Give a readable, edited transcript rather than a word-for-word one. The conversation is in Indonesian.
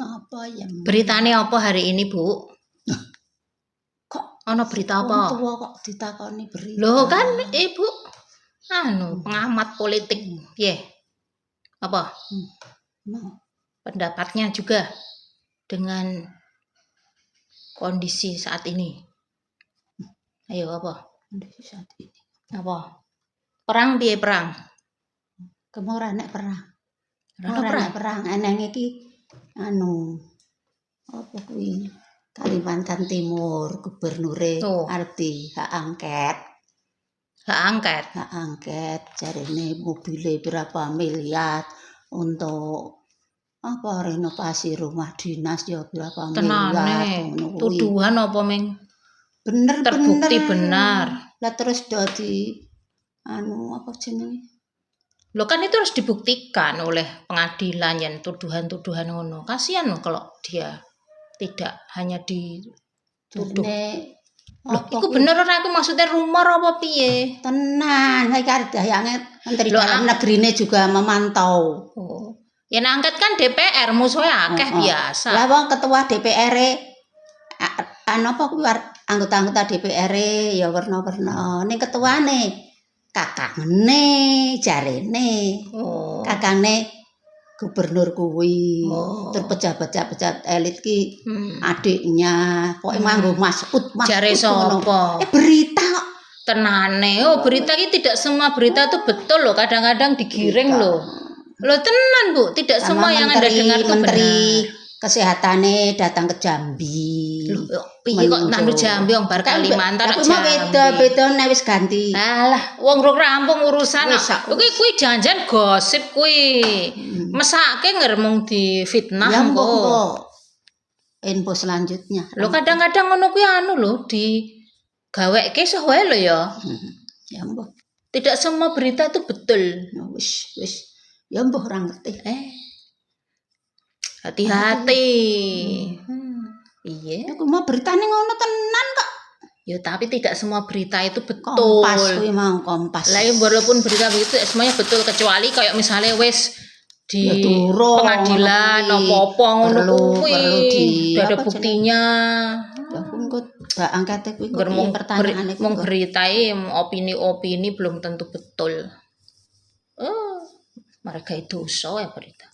Apa ya? Beritanya apa hari ini, Bu? Kok Ono berita apa? tua kok ditakoni berita? Loh kan Ibu pengamat politik. Apa? Pendapatnya juga dengan kondisi saat ini. Ayo apa? Kondisi saat ini. Apa? Perang piye perang? Kemora nek perang. Ora Perang eneng iki apa kuwi? Kalimantan Timur gubernure arep di hak angket. Hak angket jarine mobile berapa miliar untuk apa renovasi rumah dinas ya berapa miliar ngono kuwi. Tuduhan apa meng? Bener Terbukti benar. Lah terus dadi apa jenenge? Loh kan itu harus dibuktikan oleh pengadilan yang tuduhan-tuduhan ngono. Kasihan loh kalau dia tidak hanya dituduh. Loh, iku bener ora aku maksudnya rumor apa piye? Tenan, saiki arep dayange Menteri Dalam Negrine juga memantau. Oh. Ya angket kan DPR musuhnya akeh biasa. Lah wong ketua DPR-e apa kuwi anggota-anggota DPR-e ya werna-werna. Ning ketuane kakangene jarene. Kakangane gubernur kuwi. Terus pejabat-pejabat elit ki adiknya kok nganggo Masud jare sapa? Berita kok. Tenane. Berita ini tidak semua berita itu betul loh, kadang-kadang digiring loh. Loh tenan Bu, tidak semua yang Anda dengar itu Menteri Kesehatannya datang ke Jambi. Piye kok nang Jambi wong bar Kalimantan kok Jambi. Beda wis ganti. Alah, wong rung rampung urusan kok. Kuwi jangan gosip kuwi. Mesake ngeremung di fitnah kok. Info selanjutnya. Lho kadang-kadang ngono kuwi lho digaweke sesuai lho ya. Ya mbah. Tidak semua berita itu betul. Wis. Ya mbah ora ngerti. Hati-hati. Iya. Aku mau beritane ngono tenan kok. Ya tapi tidak semua berita itu betul. Kompas kuwi mau Kompas. Lah walaupun berita begitu semuanya betul kecuali kayak misalnya wis di pengadilan apa-apa ngono kuwi. Ada buktinya. Ya pun kok hak angkete kuwi pertanyaane mung beritae opini-opini belum tentu betul. Mereka itu dosa ya berita.